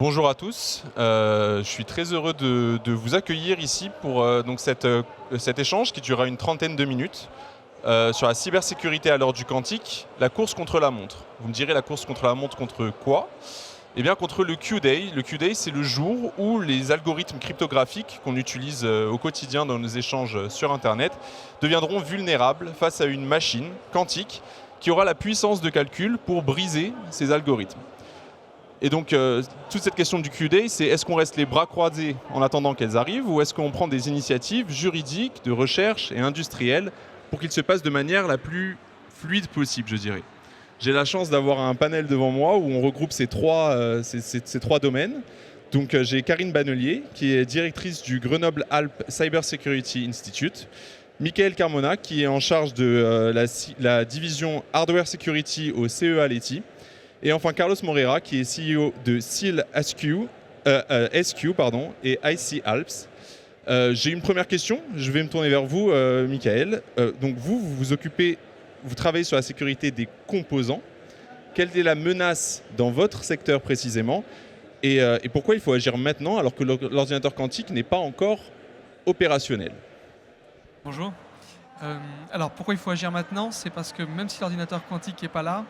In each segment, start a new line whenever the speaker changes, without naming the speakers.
Bonjour à tous, je suis très heureux de vous accueillir ici pour cet échange qui durera une trentaine de minutes sur la cybersécurité à l'heure du quantique, la course contre la montre. Vous me direz la course contre la montre contre quoi? Eh bien contre le Q-Day. Le Q-Day, c'est le jour où les algorithmes cryptographiques qu'on utilise au quotidien dans nos échanges sur Internet deviendront vulnérables face à une machine quantique qui aura la puissance de calcul pour briser ces algorithmes. Et donc, toute cette question du Q-Day, c'est est-ce qu'on reste les bras croisés en attendant qu'elles arrivent ou est-ce qu'on prend des initiatives juridiques, de recherche et industrielles pour qu'ils se passent de manière la plus fluide possible, je dirais. J'ai la chance d'avoir un panel devant moi où on regroupe ces trois domaines. Donc, j'ai Karine Bannelier, qui est directrice du Grenoble-Alpes Cyber Security Institute, Michael Carmona, qui est en charge de la division Hardware Security au CEA Leti, et enfin Carlos Moreira, qui est CEO de SEAL SQ et IC Alps. J'ai une première question, je vais me tourner vers vous, Michael. Donc vous travaillez sur la sécurité des composants. Quelle est la menace dans votre secteur précisément et pourquoi il faut agir maintenant alors que l'ordinateur quantique n'est pas encore opérationnel?
Bonjour. Alors pourquoi il faut agir maintenant? C'est parce que même si l'ordinateur quantique n'est pas là,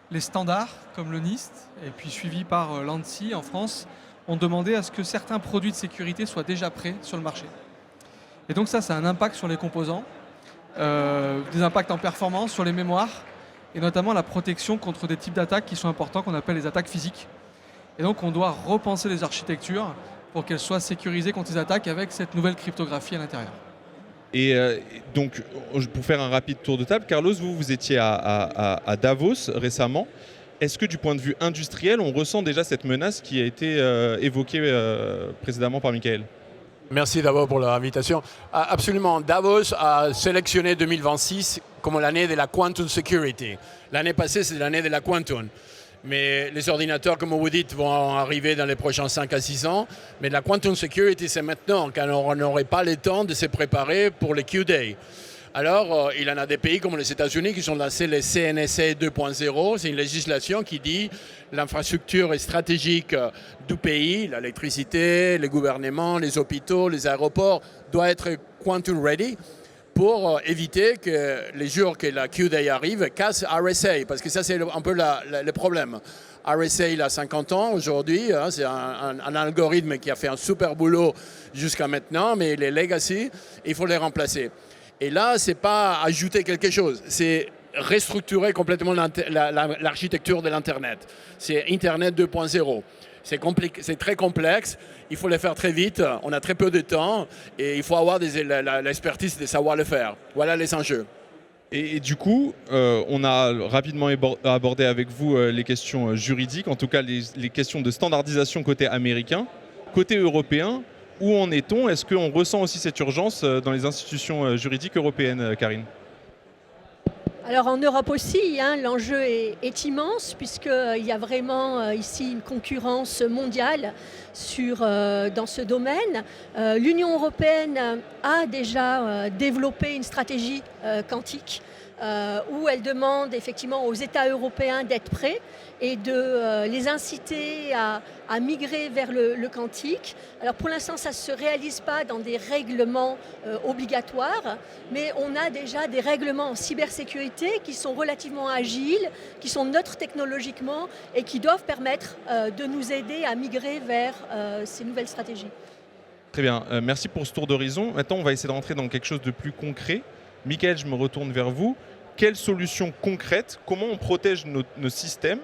les standards comme le NIST et puis suivi par l'ANSSI en France ont demandé à ce que certains produits de sécurité soient déjà prêts sur le marché. Et donc ça a un impact sur les composants, des impacts en performance, sur les mémoires et notamment la protection contre des types d'attaques qui sont importants, qu'on appelle les attaques physiques. Et donc on doit repenser les architectures pour qu'elles soient sécurisées contre ces attaques avec cette nouvelle cryptographie à l'intérieur.
Et donc, pour faire un rapide tour de table, Carlos, vous étiez à Davos récemment. Est-ce que du point de vue industriel, on ressent déjà cette menace qui a été évoquée précédemment par Michael?
Merci d'abord pour l'invitation. Absolument, Davos a sélectionné 2026 comme l'année de la quantum security. L'année passée, c'est l'année de la quantum. Mais les ordinateurs, comme vous dites, vont arriver dans les prochains 5 à 6 ans. Mais la quantum security, c'est maintenant, car on n'aurait pas le temps de se préparer pour les Q-Day. Alors, il y en a des pays comme les États-Unis qui ont lancé le CNSA 2.0. C'est une législation qui dit l'infrastructure stratégique du pays, l'électricité, les gouvernements, les hôpitaux, les aéroports, doit être quantum ready, pour éviter que les jours que la Q-Day arrive, casse RSA, parce que ça c'est un peu le problème. RSA il a 50 ans aujourd'hui, hein, c'est un algorithme qui a fait un super boulot jusqu'à maintenant, mais les legacy, il faut les remplacer. Et là, c'est pas ajouter quelque chose, c'est restructurer complètement l'architecture de l'Internet. C'est Internet 2.0. C'est très complexe, il faut le faire très vite, on a très peu de temps et il faut avoir l'expertise de savoir le faire. Voilà les enjeux.
Et du coup, on a rapidement abordé avec vous les questions juridiques, en tout cas les questions de standardisation côté américain. Côté européen, où en est-on? Est-ce qu'on ressent aussi cette urgence dans les institutions juridiques européennes, Karine?
Alors en Europe aussi, hein, l'enjeu est immense puisqu'il y a vraiment ici une concurrence mondiale dans ce domaine. L'Union européenne a déjà développé une stratégie quantique où elle demande effectivement aux États européens d'être prêts et de les inciter à migrer vers le quantique. Alors pour l'instant, ça ne se réalise pas dans des règlements obligatoires, mais on a déjà des règlements en cybersécurité qui sont relativement agiles, qui sont neutres technologiquement et qui doivent permettre de nous aider à migrer vers ces nouvelles stratégies.
Très bien, merci pour ce tour d'horizon. Maintenant, on va essayer de rentrer dans quelque chose de plus concret. Michael, je me retourne vers vous. Quelles solutions concrètes, comment on protège nos systèmes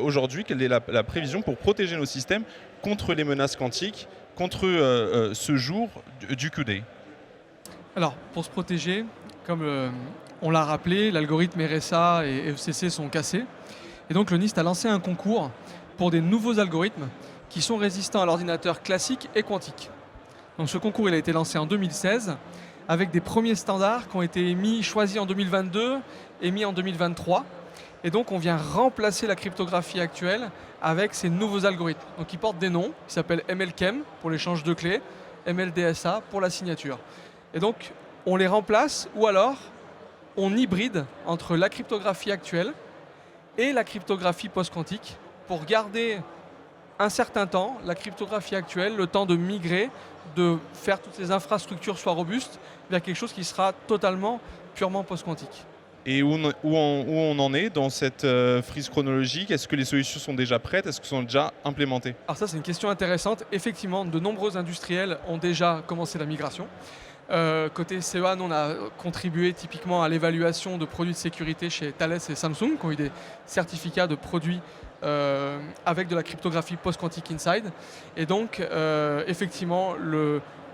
aujourd'hui? Quelle est la prévision pour protéger nos systèmes contre les menaces quantiques, contre ce jour du Q-Day?
Alors, pour se protéger, comme on l'a rappelé, l'algorithme RSA et FCC sont cassés. Et donc, le NIST a lancé un concours pour des nouveaux algorithmes qui sont résistants à l'ordinateur classique et quantique. Donc, ce concours il a été lancé en 2016 avec des premiers standards qui ont été choisis en 2022 et mis en 2023. Et donc, on vient remplacer la cryptographie actuelle avec ces nouveaux algorithmes. Donc, ils portent des noms, ils s'appellent MLChem pour l'échange de clés, MLDSA pour la signature. Et donc, on les remplace ou alors on hybride entre la cryptographie actuelle et la cryptographie post-quantique pour garder un certain temps, la cryptographie actuelle, le temps de migrer, de faire toutes ces infrastructures soient robustes vers quelque chose qui sera totalement, purement post-quantique.
Et où on en est dans cette frise chronologique? Est-ce que les solutions sont déjà prêtes? Est-ce qu'elles sont déjà implémentées?
Alors ça, c'est une question intéressante. Effectivement, de nombreux industriels ont déjà commencé la migration. Côté CEA, nous, on a contribué typiquement à l'évaluation de produits de sécurité chez Thales et Samsung, qui ont eu des certificats de produits avec de la cryptographie post-quantique inside. Et donc, effectivement,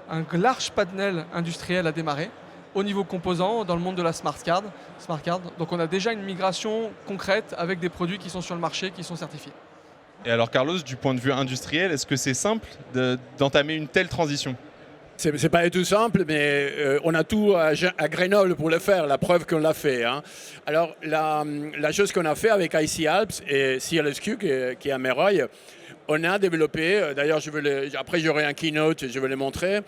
un large panel industriel a démarré au niveau composant dans le monde de la smart card. Donc on a déjà une migration concrète avec des produits qui sont sur le marché, qui sont certifiés.
Et alors Carlos, du point de vue industriel, est-ce que c'est simple d'entamer une telle transition?
C'est pas tout simple, mais on a tout à Grenoble pour le faire, la preuve qu'on l'a fait. Hein. Alors, la chose qu'on a fait avec IC Alps et CLSQ, qui est à Meroy, on a développé, d'ailleurs après j'aurai un keynote et je vais le montrer,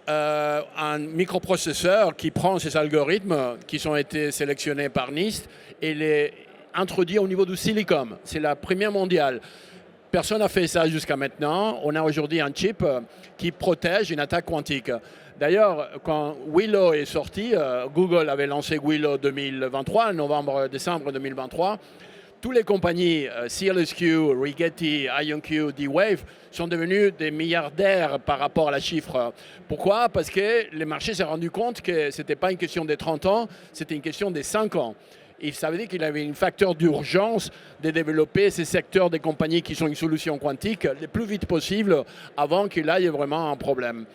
un microprocesseur qui prend ces algorithmes qui ont été sélectionnés par NIST et les introduit au niveau du silicon. C'est la première mondiale. Personne n'a fait ça jusqu'à maintenant. On a aujourd'hui un chip qui protège une attaque quantique. D'ailleurs, quand Willow est sorti, Google avait lancé Willow 2023, décembre 2023. Toutes les compagnies, CLSQ, Rigetti, IonQ, D-Wave, sont devenus des milliardaires par rapport à la chiffre. Pourquoi? Parce que le marché s'est rendu compte que ce n'était pas une question des 30 ans, c'était une question des 5 ans. Et ça veut dire qu'il avait un facteur d'urgence de développer ces secteurs des compagnies qui sont une solution quantique le plus vite possible avant qu'il y ait vraiment un problème.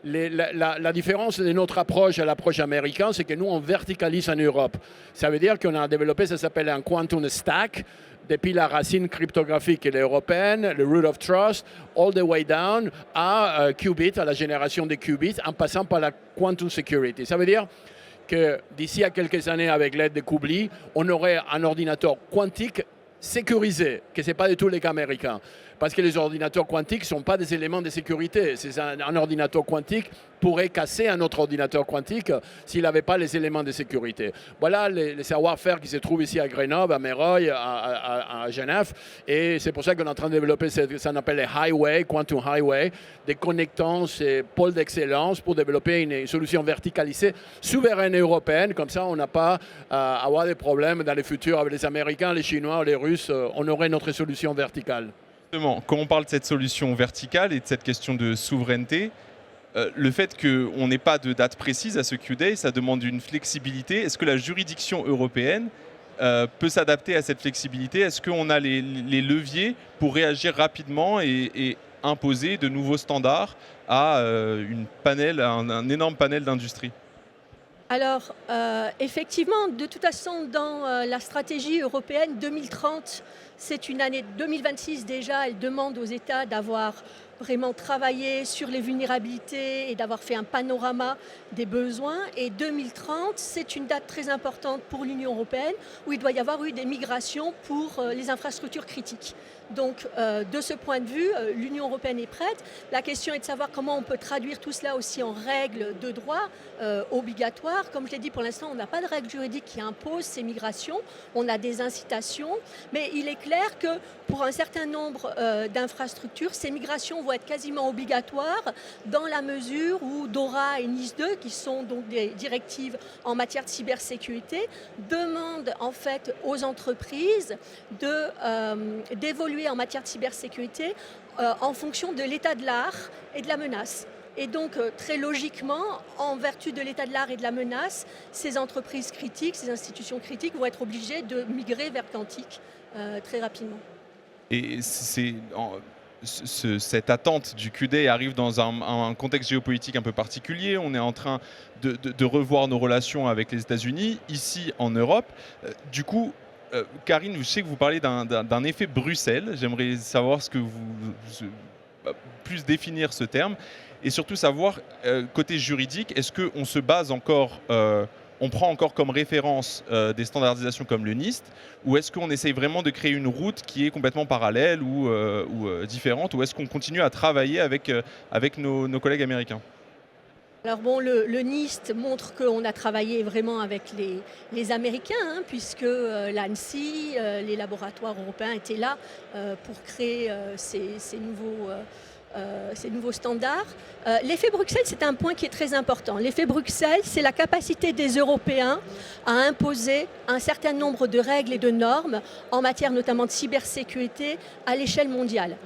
La différence de notre approche à l'approche américaine, c'est que nous, on verticalise en Europe. Ça veut dire qu'on a développé, ça s'appelle un quantum stack, depuis la racine cryptographique européenne, le root of trust, all the way down à qubit, à la génération des qubits, en passant par la quantum security. Ça veut dire que d'ici à quelques années, avec l'aide de Kubli, on aurait un ordinateur quantique sécurisé, que ce n'est pas du tout les cas américains. Parce que les ordinateurs quantiques ne sont pas des éléments de sécurité. Un ordinateur quantique pourrait casser un autre ordinateur quantique s'il n'avait pas les éléments de sécurité. Voilà les savoir-faire qui se trouvent ici à Grenoble, à Meroy, à Genève. Et c'est pour ça qu'on est en train de développer ça qu'on appelle les highway, quantum highway, des connectants, ces pôles d'excellence pour développer une solution verticalisée, souveraine européenne. Comme ça, on n'a pas à avoir des problèmes dans le futur avec les Américains, les Chinois, les Russes. On aurait notre solution verticale.
Quand on parle de cette solution verticale et de cette question de souveraineté, le fait qu'on n'ait pas de date précise à ce Q-Day, ça demande une flexibilité. Est-ce que la juridiction européenne peut s'adapter à cette flexibilité? Est-ce qu'on a les leviers pour réagir rapidement et imposer de nouveaux standards à un énorme panel d'industries?
Alors, effectivement, de toute façon, dans la stratégie européenne 2030, c'est une année 2026 déjà, elle demande aux États d'avoir vraiment travaillé sur les vulnérabilités et d'avoir fait un panorama des besoins. Et 2030, c'est une date très importante pour l'Union européenne où il doit y avoir eu des migrations pour les infrastructures critiques. Donc, de ce point de vue, l'Union européenne est prête. La question est de savoir comment on peut traduire tout cela aussi en règles de droit obligatoires. Comme je l'ai dit, pour l'instant, on n'a pas de règles juridiques qui imposent ces migrations. On a des incitations, mais il est clair que pour un certain nombre d'infrastructures, ces migrations vont être quasiment obligatoires dans la mesure où DORA et NIS2, qui sont donc des directives en matière de cybersécurité, demandent en fait aux entreprises d'évoluer en matière de cybersécurité en fonction de l'état de l'art et de la menace. Et donc, très logiquement, en vertu de l'état de l'art et de la menace, ces entreprises critiques, ces institutions critiques vont être obligées de migrer vers le quantique très rapidement.
Et cette attente du Q-Day arrive dans un contexte géopolitique un peu particulier. On est en train de revoir nos relations avec les États-Unis, ici en Europe. Du coup, Karine, je sais que vous parlez d'un effet Bruxelles. J'aimerais savoir plus définir ce terme et surtout savoir, côté juridique, est-ce qu'on se base encore, on prend encore comme référence des standardisations comme le NIST, ou est-ce qu'on essaye vraiment de créer une route qui est complètement parallèle ou différente, ou est-ce qu'on continue à travailler avec nos collègues américains?
Alors bon, le NIST montre qu'on a travaillé vraiment avec les Américains, puisque l'ANSI, les laboratoires européens étaient là pour créer ces nouveaux standards. L'effet Bruxelles, c'est un point qui est très important. L'effet Bruxelles, c'est la capacité des Européens à imposer un certain nombre de règles et de normes en matière notamment de cybersécurité à l'échelle mondiale.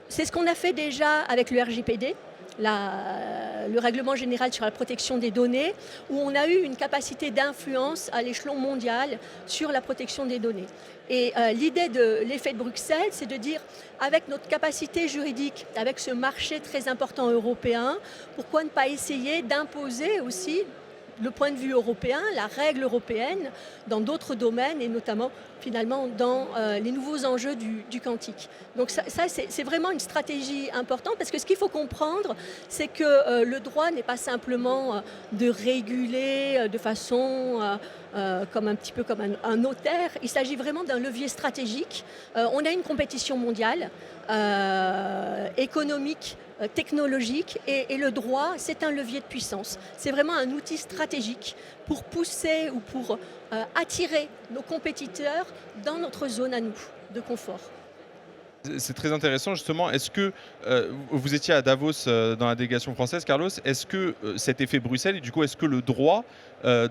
C'est ce qu'on a fait déjà avec le RGPD, le règlement général sur la protection des données, où on a eu une capacité d'influence à l'échelon mondial sur la protection des données. Et l'idée de l'effet de Bruxelles, c'est de dire, avec notre capacité juridique, avec ce marché très important européen, pourquoi ne pas essayer d'imposer aussi le point de vue européen, la règle européenne dans d'autres domaines et notamment finalement dans les nouveaux enjeux du quantique. Donc ça c'est vraiment une stratégie importante parce que ce qu'il faut comprendre, c'est que le droit n'est pas simplement de réguler de façon comme un petit peu comme un notaire. Il s'agit vraiment d'un levier stratégique. On a une compétition mondiale économique, technologique et le droit, c'est un levier de puissance. C'est vraiment un outil stratégique pour pousser ou pour attirer nos compétiteurs dans notre zone à nous de confort.
C'est très intéressant justement. Est-ce que vous étiez à Davos dans la délégation française, Carlos? Est-ce que cet effet Bruxelles, et du coup, est-ce que le droit,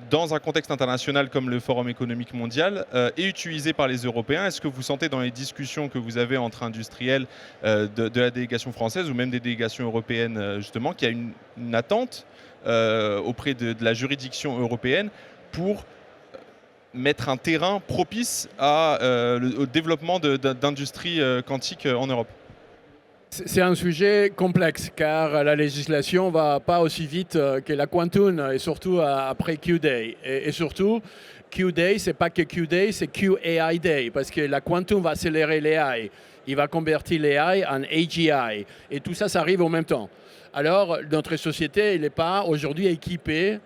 dans un contexte international comme le Forum économique mondial, est utilisé par les Européens? Est-ce que vous sentez dans les discussions que vous avez entre industriels de la délégation française ou même des délégations européennes justement, qu'il y a une attente auprès de la juridiction européenne pour mettre un terrain propice au développement d'industries quantiques en Europe?
C'est un sujet complexe car la législation ne va pas aussi vite que la Quantum et surtout après Q-Day. Et surtout, Q-Day, ce n'est pas que Q-Day, c'est QAI Day parce que la Quantum va accélérer l'AI. Il va convertir l'AI en AGI. Et tout ça, ça arrive en même temps. Alors, notre société n'est pas aujourd'hui équipée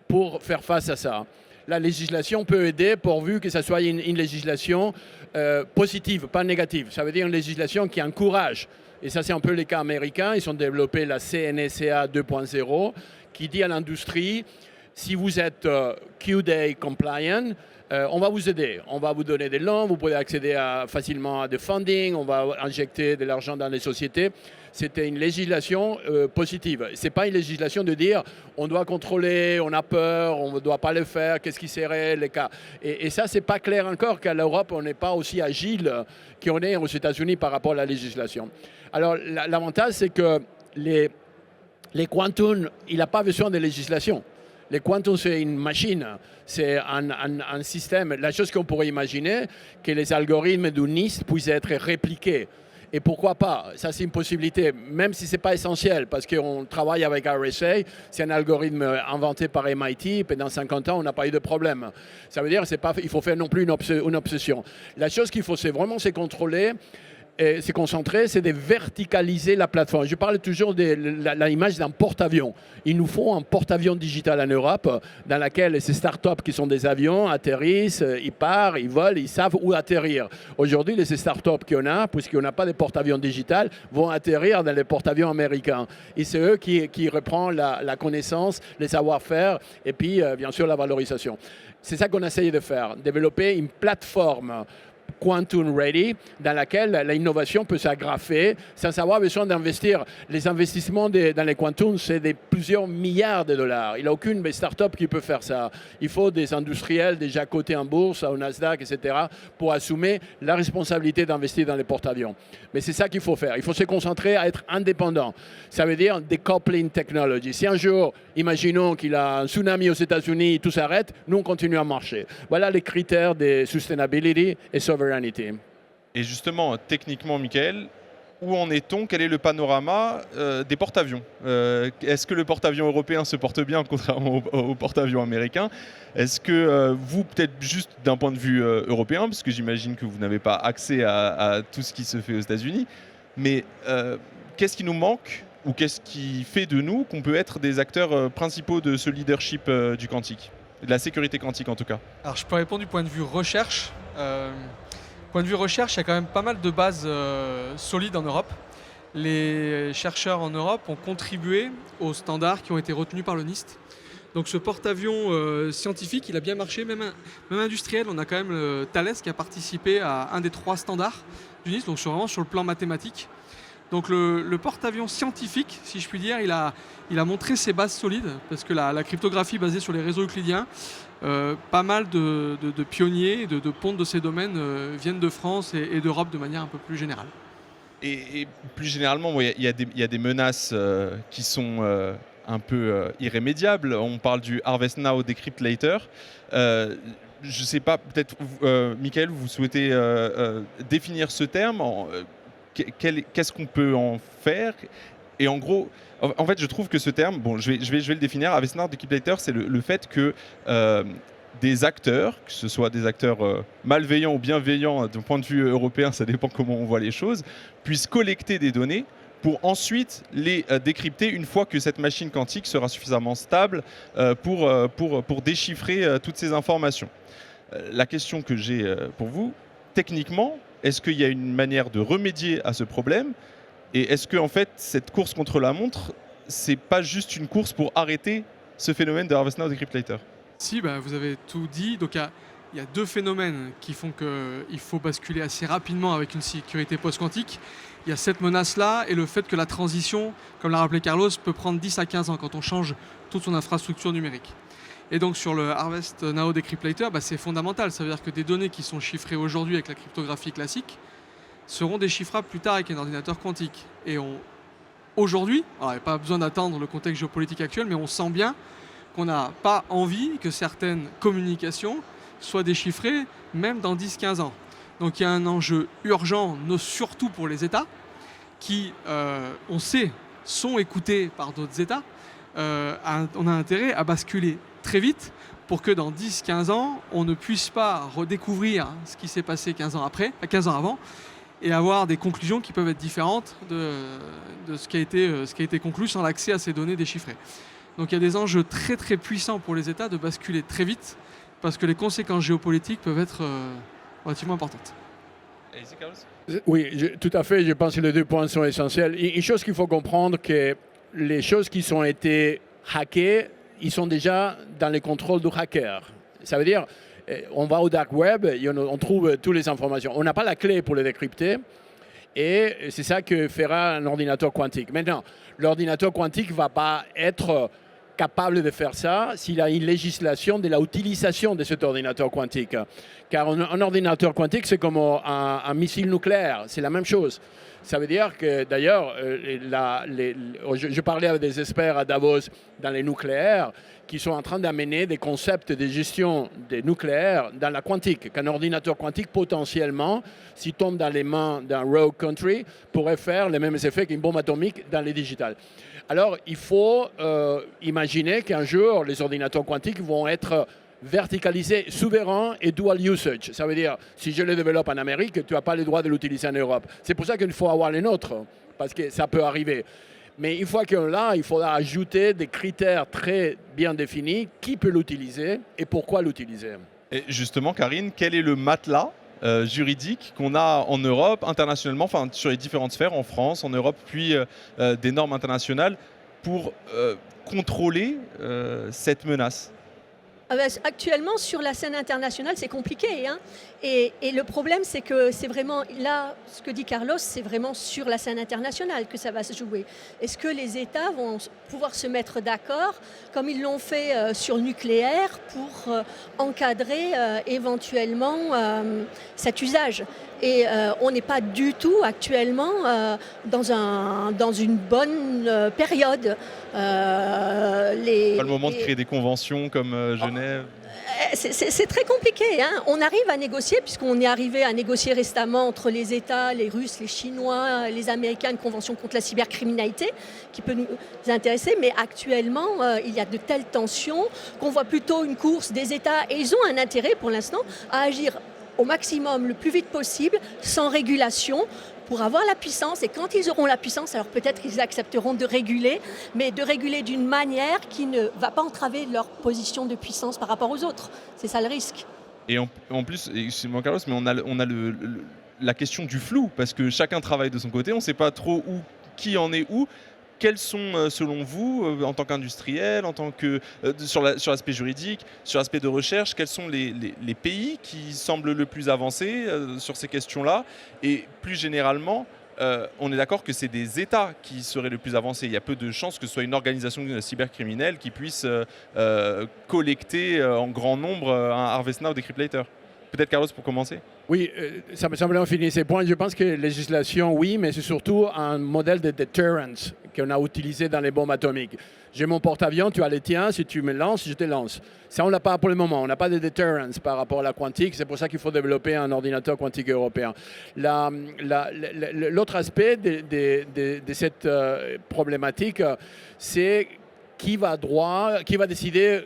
pour faire face à ça. La législation peut aider pourvu que ça soit une législation positive, pas négative. Ça veut dire une législation qui encourage. Et ça, c'est un peu le cas américain. Ils ont développé la CNSA 2.0 qui dit à l'industrie, si vous êtes Q-Day compliant, on va vous aider. On va vous donner des loans, vous pouvez accéder facilement à des funding, on va injecter de l'argent dans les sociétés. C'était une législation positive. Ce n'est pas une législation de dire on doit contrôler, on a peur, on ne doit pas le faire, qu'est-ce qui serait les cas. Et ça, ce n'est pas clair encore qu'à l'Europe, on n'est pas aussi agile qu'on est aux États-Unis par rapport à la législation. Alors, l'avantage, c'est que les quantum, il n'a pas besoin de législation. Les quantum, c'est une machine, c'est un système. La chose qu'on pourrait imaginer, que les algorithmes du NIST puissent être répliqués. Et pourquoi pas? Ça, c'est une possibilité, même si ce n'est pas essentiel, parce qu'on travaille avec RSA, c'est un algorithme inventé par MIT, et dans 50 ans, on n'a pas eu de problème. Ça veut dire qu'il ne faut faire non plus une obsession. La chose qu'il faut, c'est vraiment se contrôler, se concentrer, c'est de verticaliser la plateforme. Je parle toujours de l'image d'un porte-avions. Il nous faut un porte-avions digital en Europe dans laquelle ces startups qui sont des avions atterrissent, ils partent, ils volent, ils savent où atterrir. Aujourd'hui, ces startups qu'on a, puisqu'on n'a pas de porte-avions digital, vont atterrir dans les porte-avions américains. Et c'est eux qui reprennent la connaissance, les savoir-faire et puis, bien sûr, la valorisation. C'est ça qu'on essaye de faire, développer une plateforme Quantum Ready, dans laquelle l'innovation peut s'agrafer sans avoir besoin d'investir. Les investissements dans les quantum, c'est plusieurs milliards de dollars. Il n'y a aucune start-up qui peut faire ça. Il faut des industriels déjà cotés en bourse, au Nasdaq, etc., pour assumer la responsabilité d'investir dans les porte-avions. Mais c'est ça qu'il faut faire. Il faut se concentrer à être indépendant. Ça veut dire decoupling technology. Si un jour, imaginons qu'il y a un tsunami aux États-Unis, tout s'arrête, nous, on continue à marcher. Voilà les critères de sustainability et sovereignty.
Et justement, techniquement, Michael, où en est-on? Quel est le panorama des porte-avions? Est-ce que le porte-avions européen se porte bien contrairement au porte-avions américain? Est-ce que vous, peut-être juste d'un point de vue européen, parce que j'imagine que vous n'avez pas accès à tout ce qui se fait aux États-Unis, mais qu'est-ce qui nous manque ou qu'est-ce qui fait de nous qu'on peut être des acteurs principaux de ce leadership du quantique, de la sécurité quantique en tout cas?
Alors je peux répondre du point de vue recherche. Point de vue recherche, il y a quand même pas mal de bases solides en Europe. les chercheurs en Europe ont contribué aux standards qui ont été retenus par le NIST. Donc ce porte-avions scientifique, il a bien marché, même industriel. On a quand même Thales qui a participé à un des 3 standards du NIST, donc vraiment sur le plan mathématique. Donc le porte-avions scientifique, si je puis dire, il a montré ses bases solides, parce que la cryptographie basée sur les réseaux euclidiens, pas mal de pionniers, de pontes de ces domaines viennent de France et d'Europe de manière un peu plus générale.
Et plus généralement, il y a des menaces qui sont un peu irrémédiables. On parle du Harvest Now, Decrypt Later. Je ne sais pas, peut-être, Michael, vous souhaitez définir ce terme. Qu'est-ce qu'on peut en faire? Et en gros, en fait, je trouve que ce terme, bon, je vais le définir. Harvest Now, Decrypt Later, c'est le fait que des acteurs, que ce soit des acteurs malveillants ou bienveillants d'un point de vue européen, ça dépend comment on voit les choses, puissent collecter des données pour ensuite les décrypter une fois que cette machine quantique sera suffisamment stable pour déchiffrer toutes ces informations. La question que j'ai pour vous, techniquement, est-ce qu'il y a une manière de remédier à ce problème? Et est-ce que en fait, cette course contre la montre, c'est pas juste une course pour arrêter ce phénomène de Harvest Now, Decrypt Later?
Si, vous avez tout dit. Donc il y a 2 phénomènes qui font qu'il faut basculer assez rapidement avec une sécurité post-quantique. Il y a cette menace-là et le fait que la transition, comme l'a rappelé Carlos, peut prendre 10 à 15 ans quand on change toute son infrastructure numérique. Et donc sur le Harvest Now Decrypt Later, c'est fondamental. Ça veut dire que des données qui sont chiffrées aujourd'hui avec la cryptographie classique seront déchiffrables plus tard avec un ordinateur quantique. Et aujourd'hui, il n'y a pas besoin d'attendre le contexte géopolitique actuel, mais on sent bien qu'on n'a pas envie que certaines communications soient déchiffrées même dans 10-15 ans. Donc il y a un enjeu urgent, surtout pour les États, qui, on sait, sont écoutés par d'autres États. On a intérêt à basculer très vite pour que dans 10-15 ans, on ne puisse pas redécouvrir ce qui s'est passé 15 ans avant, et avoir des conclusions qui peuvent être différentes de ce qui a été conclu sans l'accès à ces données déchiffrées. Donc il y a des enjeux très très puissants pour les États de basculer très vite, parce que les conséquences géopolitiques peuvent être relativement importantes.
Oui, tout à fait, je pense que les 2 points sont essentiels. Une chose qu'il faut comprendre, que les choses qui ont été hackées, ils sont déjà dans les contrôles du hacker. Ça veut dire, on va au dark web, et on trouve toutes les informations. On n'a pas la clé pour les décrypter. Et c'est ça que fera un ordinateur quantique. Maintenant, l'ordinateur quantique ne va pas être capable de faire ça s'il a une législation de l'utilisation de cet ordinateur quantique. Car un ordinateur quantique, c'est comme un missile nucléaire, c'est la même chose. Ça veut dire que, d'ailleurs, je parlais avec des experts à Davos dans les nucléaires qui sont en train d'amener des concepts de gestion des nucléaires dans la quantique. Qu'un ordinateur quantique, potentiellement, s'il tombe dans les mains d'un rogue country, pourrait faire les mêmes effets qu'une bombe atomique dans les digitales. Alors, il faut imaginer qu'un jour, les ordinateurs quantiques vont être verticalisé, souverain et dual usage. Ça veut dire, si je le développe en Amérique, tu n'as pas le droit de l'utiliser en Europe. C'est pour ça qu'il faut avoir les nôtres, parce que ça peut arriver. Mais une fois qu'on l'a, il faudra ajouter des critères très bien définis, qui peut l'utiliser et pourquoi l'utiliser.
Et justement, Karine, quel est le matelas juridique qu'on a en Europe, internationalement, enfin sur les différentes sphères, en France, en Europe, puis des normes internationales, pour contrôler cette menace?
Actuellement, sur la scène internationale, c'est compliqué. Hein, et le problème, c'est que c'est vraiment, là, ce que dit Carlos, c'est vraiment sur la scène internationale que ça va se jouer. Est-ce que les États vont pouvoir se mettre d'accord, comme ils l'ont fait sur le nucléaire, pour encadrer éventuellement cet usage? Et on n'est pas du tout actuellement dans une bonne période.
Pas le moment de créer des conventions comme Genève.
C'est très compliqué. Hein. On arrive à négocier, puisqu'on est arrivé à négocier récemment entre les États, les Russes, les Chinois, les Américains, une convention contre la cybercriminalité qui peut nous intéresser. Mais actuellement, il y a de telles tensions qu'on voit plutôt une course des États, et ils ont un intérêt pour l'instant à agir au maximum, le plus vite possible, sans régulation, pour avoir la puissance. Et quand ils auront la puissance, alors peut-être qu'ils accepteront de réguler, mais de réguler d'une manière qui ne va pas entraver leur position de puissance par rapport aux autres. C'est ça le risque.
Et en plus, excuse-moi Carlos, mais on a la question du flou, parce que chacun travaille de son côté, on ne sait pas trop où qui en est où? Quels sont, selon vous, en tant qu'industriel, en tant que, sur l'aspect juridique, sur l'aspect de recherche, quels sont les pays qui semblent le plus avancés sur ces questions-là? Et plus généralement, on est d'accord que c'est des États qui seraient le plus avancés. Il y a peu de chances que ce soit une organisation cybercriminelle qui puisse collecter en grand nombre un Harvest Now Decrypt Peut-être Carlos pour commencer.
Oui, ça me semble finir ces points. Je pense que législation, oui, mais c'est surtout un modèle de deterrence qu'on a utilisé dans les bombes atomiques. J'ai mon porte-avions, tu as les tiens, si tu me lances, je te lance. Ça, on ne l'a pas pour le moment. On n'a pas de deterrence par rapport à la quantique. C'est pour ça qu'il faut développer un ordinateur quantique européen. L'autre aspect de cette problématique, c'est qui va décider.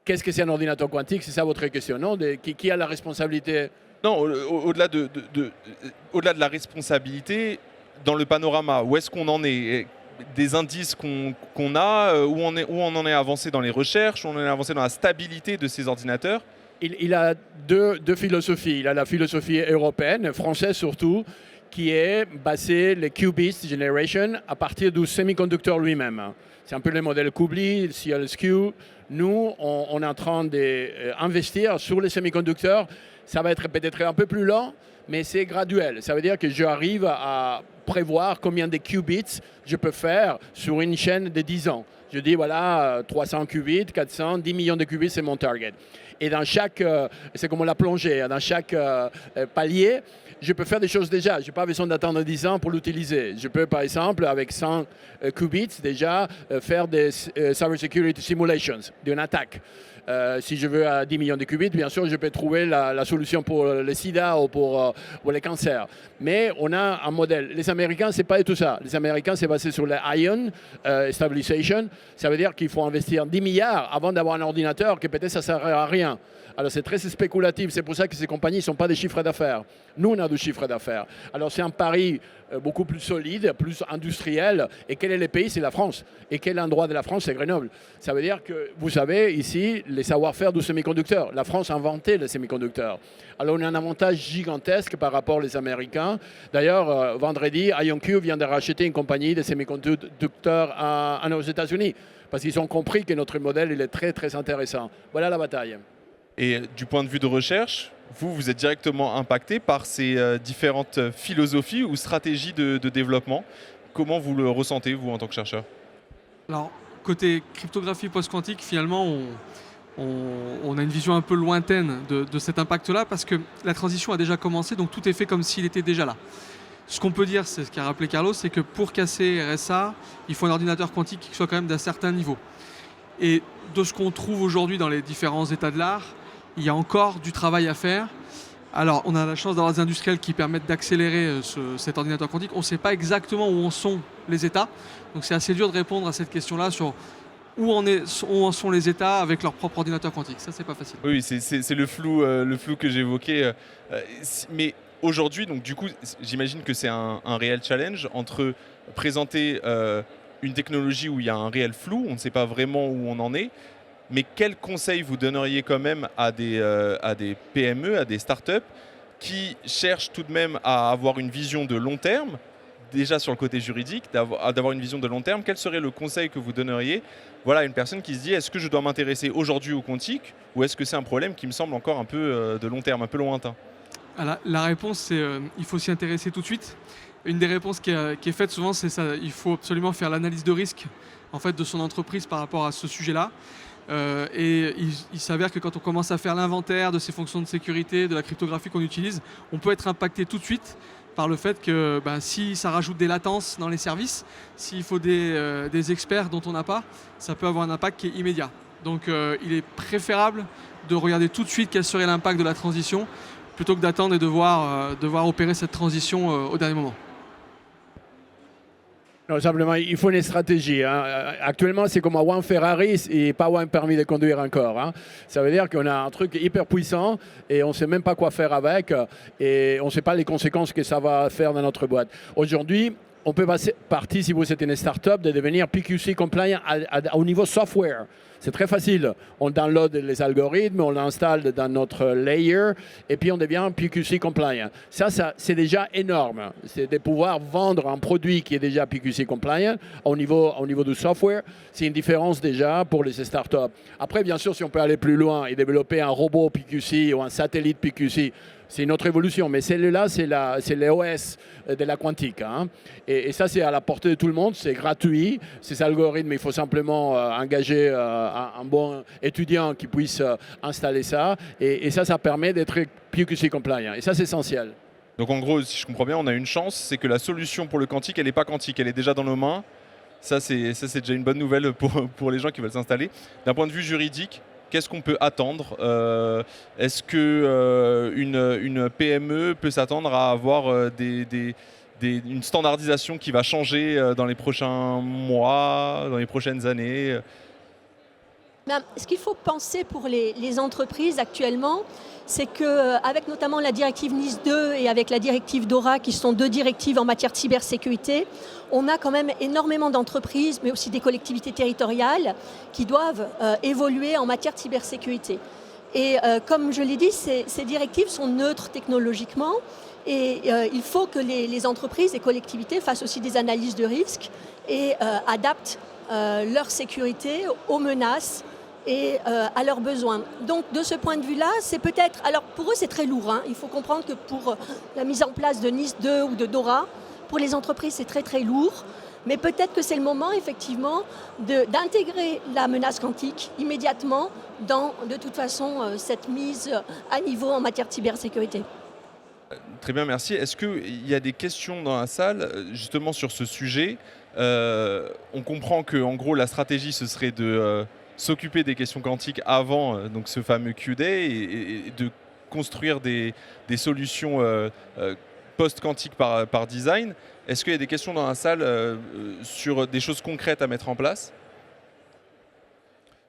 Qu'est-ce que c'est un ordinateur quantique? C'est ça votre question, non? Qui a la responsabilité?
Non, au-delà de la responsabilité, dans le panorama, où est-ce qu'on en est? Des indices qu'on a, où on en est avancé dans les recherches, où on en est avancé dans la stabilité de ces ordinateurs?
Il a deux philosophies. Il a la philosophie européenne, française surtout, qui est basée, le qubits generation, à partir du semi-conducteur lui-même. C'est un peu le modèle Kubli, CLSQ. Nous, on est en train d'investir sur les semi-conducteurs. Ça va être peut-être un peu plus lent, mais c'est graduel. Ça veut dire que j'arrive à prévoir combien de qubits je peux faire sur une chaîne de 10 ans. Je dis, voilà, 300 qubits, 400, 10 millions de qubits, c'est mon target. Et dans chaque, c'est comme la plongée, dans chaque palier, je peux faire des choses déjà. Je n'ai pas besoin d'attendre 10 ans pour l'utiliser. Je peux, par exemple, avec 100 qubits, déjà faire des cyber security simulations d'une attaque. Si je veux à 10 millions de qubits, bien sûr, je peux trouver la solution pour le sida ou pour les cancers. Mais on a un modèle. Les Américains, ce n'est pas tout ça. Les Américains, c'est basé sur le ion stabilization. Ça veut dire qu'il faut investir 10 milliards avant d'avoir un ordinateur que peut-être ça ne sert à rien. Alors c'est très spéculatif, c'est pour ça que ces compagnies ne sont pas des chiffres d'affaires. Nous, on a des chiffres d'affaires. Alors c'est un pari beaucoup plus solide, plus industriel. Et quel est le pays? C'est la France. Et quel endroit de la France? C'est Grenoble. Ça veut dire que, vous savez, ici, les savoir-faire du semi-conducteur. La France a inventé les semi-conducteurs. Alors on a un avantage gigantesque par rapport aux Américains. D'ailleurs, vendredi, IonQ vient de racheter une compagnie de semi-conducteurs aux États-Unis. Parce qu'ils ont compris que notre modèle il est très, très intéressant. Voilà la bataille.
Et du point de vue de recherche, vous êtes directement impacté par ces différentes philosophies ou stratégies de développement. Comment vous le ressentez, vous, en tant que chercheur?
Alors, côté cryptographie post-quantique, finalement, on a une vision un peu lointaine de cet impact-là parce que la transition a déjà commencé, donc tout est fait comme s'il était déjà là. Ce qu'on peut dire, c'est ce qu'a rappelé Carlos, c'est que pour casser RSA, il faut un ordinateur quantique qui soit quand même d'un certain niveau. Et de ce qu'on trouve aujourd'hui dans les différents états de l'art, il y a encore du travail à faire. Alors, on a la chance d'avoir des industriels qui permettent d'accélérer cet ordinateur quantique. On ne sait pas exactement où en sont les États. Donc, c'est assez dur de répondre à cette question-là sur où en sont les États avec leur propre ordinateur quantique. Ça, c'est pas facile.
Oui, c'est le flou que j'évoquais. Mais aujourd'hui, donc du coup, j'imagine que c'est un réel challenge entre présenter une technologie où il y a un réel flou, on ne sait pas vraiment où on en est. Mais quels conseils vous donneriez quand même à des PME, à des startups qui cherchent tout de même à avoir une vision de long terme, déjà sur le côté juridique, d'avoir une vision de long terme? Quel serait le conseil que vous donneriez à une personne qui se dit est-ce que je dois m'intéresser aujourd'hui au quantique ou est-ce que c'est un problème qui me semble encore un peu de long terme, un peu lointain?
La réponse, c'est il faut s'y intéresser tout de suite. Une des réponses qui est faite souvent, c'est ça. Il faut absolument faire l'analyse de risque en fait, de son entreprise par rapport à ce sujet-là. Et il s'avère que quand on commence à faire l'inventaire de ces fonctions de sécurité, de la cryptographie qu'on utilise, on peut être impacté tout de suite par le fait que si ça rajoute des latences dans les services, s'il faut des experts dont on n'a pas, ça peut avoir un impact qui est immédiat. Donc il est préférable de regarder tout de suite quel serait l'impact de la transition plutôt que d'attendre et devoir opérer cette transition au dernier moment.
Non, simplement, il faut une stratégie. Actuellement, c'est comme avoir un Ferrari et pas avoir un permis de conduire encore. Ça veut dire qu'on a un truc hyper puissant et on ne sait même pas quoi faire avec et on ne sait pas les conséquences que ça va faire dans notre boîte. Aujourd'hui, on peut partir, si vous êtes une start-up, de devenir PQC compliant au niveau software. C'est très facile. On download les algorithmes, on l'installe dans notre layer et puis on devient PQC compliant. Ça c'est déjà énorme. C'est de pouvoir vendre un produit qui est déjà PQC compliant au niveau du software. C'est une différence déjà pour les startups. Après, bien sûr, si on peut aller plus loin et développer un robot PQC ou un satellite PQC, c'est une autre évolution, mais celle-là, c'est l'OS de la quantique. Hein. Et ça, c'est à la portée de tout le monde, c'est gratuit. Ces algorithmes, il faut simplement engager un bon étudiant qui puisse installer ça. Et ça permet d'être PQC compliant. Et ça, c'est essentiel.
Donc en gros, si je comprends bien, on a une chance, c'est que la solution pour le quantique, elle n'est pas quantique, elle est déjà dans nos mains. Ça, c'est déjà une bonne nouvelle pour les gens qui veulent s'installer. D'un point de vue juridique, qu'est-ce qu'on peut attendre? Est-ce qu'une PME peut s'attendre à avoir une standardisation qui va changer dans les prochains mois, dans les prochaines années?
Ce qu'il faut penser pour les entreprises actuellement, c'est qu'avec notamment la directive NIS 2 et avec la directive DORA, qui sont 2 directives en matière de cybersécurité, on a quand même énormément d'entreprises, mais aussi des collectivités territoriales, qui doivent évoluer en matière de cybersécurité. Et comme je l'ai dit, ces directives sont neutres technologiquement, et il faut que les entreprises et collectivités fassent aussi des analyses de risques et adaptent leur sécurité aux menaces et à leurs besoins. Donc de ce point de vue-là, c'est peut-être... Alors pour eux, c'est très lourd. Hein. Il faut comprendre que pour la mise en place de NIS 2 ou de DORA, pour les entreprises, c'est très très lourd. Mais peut-être que c'est le moment, effectivement, d'intégrer la menace quantique immédiatement dans, de toute façon, cette mise à niveau en matière de cybersécurité.
Très bien, merci. Est-ce qu'il y a des questions dans la salle, justement, sur ce sujet? On comprend qu'en gros, la stratégie, ce serait de s'occuper des questions quantiques avant donc ce fameux Q-Day et de construire des solutions post-quantiques par design. Est-ce qu'il y a des questions dans la salle sur des choses concrètes à mettre en place?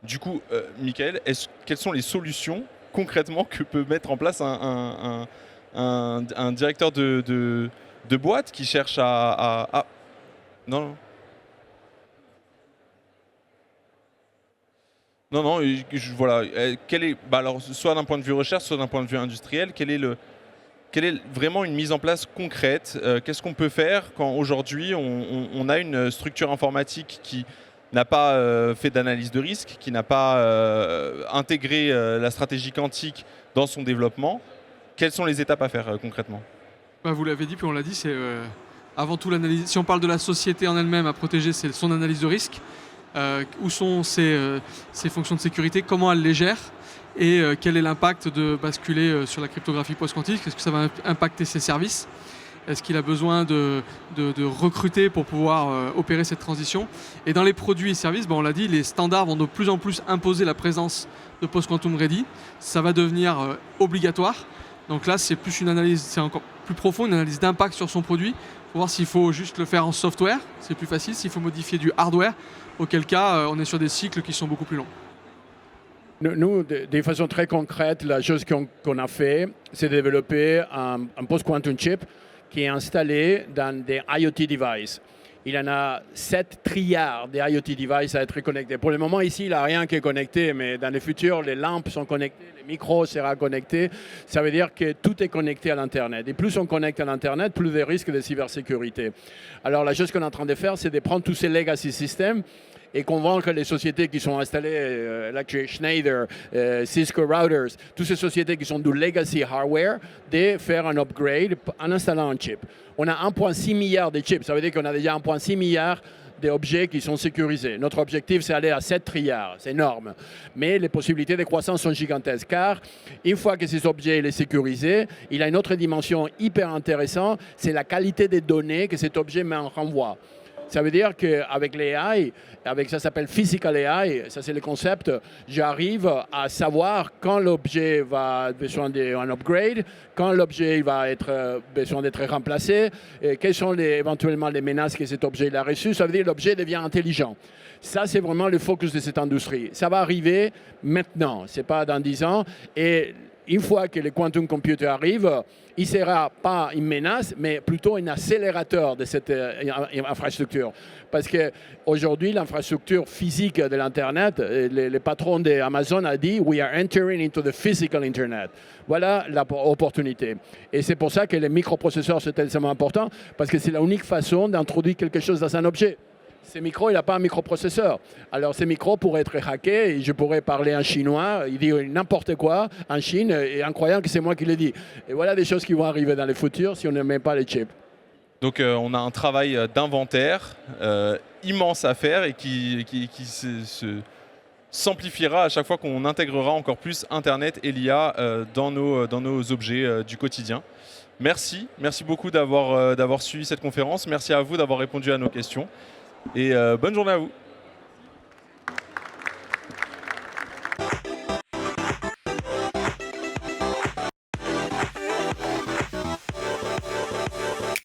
Du coup, Michael, quelles sont les solutions concrètement que peut mettre en place un directeur de boîte qui cherche à... Non. Non, voilà. Alors, soit d'un point de vue recherche, soit d'un point de vue industriel, quelle est vraiment une mise en place concrète? Qu'est-ce qu'on peut faire quand aujourd'hui on a une structure informatique qui n'a pas fait d'analyse de risque, qui n'a pas intégré la stratégie quantique dans son développement? Quelles sont les étapes à faire concrètement?
Vous l'avez dit, puis on l'a dit, c'est avant tout l'analyse. Si on parle de la société en elle-même à protéger, c'est son analyse de risque. Où sont ses fonctions de sécurité, comment elle les gère et quel est l'impact de basculer sur la cryptographie post-quantique. Est-ce que ça va impacter ses services? Est-ce qu'il a besoin de recruter pour pouvoir opérer cette transition? Et dans les produits et services, on l'a dit, les standards vont de plus en plus imposer la présence de post-quantum ready. Ça va devenir obligatoire. Donc là, c'est plus une analyse, c'est encore plus profond, une analyse d'impact sur son produit. Il faut voir s'il faut juste le faire en software, c'est plus facile. S'il faut modifier du hardware, auquel cas, on est sur des cycles qui sont beaucoup plus longs.
Nous, de façon très concrète, la chose qu'on a fait, c'est de développer un post-quantum chip qui est installé dans des IoT devices. Il y en a 7 trilliards de IoT devices à être connectés. Pour le moment, ici, il n'y a rien qui est connecté, mais dans le futur, les lampes sont connectées, les micros seront connectés. Ça veut dire que tout est connecté à l'Internet. Et plus on connecte à l'Internet, plus de risques de cybersécurité. Alors, la chose qu'on est en train de faire, c'est de prendre tous ces legacy systems et convaincre les sociétés qui sont installées, Schneider, Cisco Routers, toutes ces sociétés qui sont du legacy hardware, de faire un upgrade en installant un chip. On a 1,6 milliard de chips, ça veut dire qu'on a déjà 1,6 milliard d'objets qui sont sécurisés. Notre objectif, c'est aller à 7 trilliards, c'est énorme. Mais les possibilités de croissance sont gigantesques, car une fois que ces objets sont sécurisés, il a une autre dimension hyper intéressante, c'est la qualité des données que cet objet met en renvoi. Ça veut dire qu'avec l'AI, avec ça s'appelle Physical AI, ça c'est le concept, j'arrive à savoir quand l'objet va avoir besoin d'un upgrade, quand l'objet va être besoin d'être remplacé, et quelles sont éventuellement les menaces que cet objet a reçues. Ça veut dire que l'objet devient intelligent. Ça, c'est vraiment le focus de cette industrie. Ça va arriver maintenant, ce n'est pas dans 10 ans. Et une fois que le quantum computer arrive, il ne sera pas une menace, mais plutôt un accélérateur de cette infrastructure. Parce qu'aujourd'hui, l'infrastructure physique de l'Internet, le patron d'Amazon a dit « We are entering into the physical Internet ». Voilà l'opportunité. Et c'est pour ça que les microprocesseurs, c'est tellement important, parce que c'est l'unique façon d'introduire quelque chose dans un objet. Ces micros, il n'a pas un microprocesseur. Alors, ces micros pourraient être hackés et je pourrais parler en chinois, il dit n'importe quoi en Chine et en croyant que c'est moi qui le dis. Et voilà des choses qui vont arriver dans le futur si on ne met pas les chips.
Donc on a un travail d'inventaire immense à faire et qui s'amplifiera à chaque fois qu'on intégrera encore plus Internet et l'IA dans nos objets du quotidien. Merci beaucoup d'avoir suivi cette conférence. Merci à vous d'avoir répondu à nos questions. Et bonne journée à vous.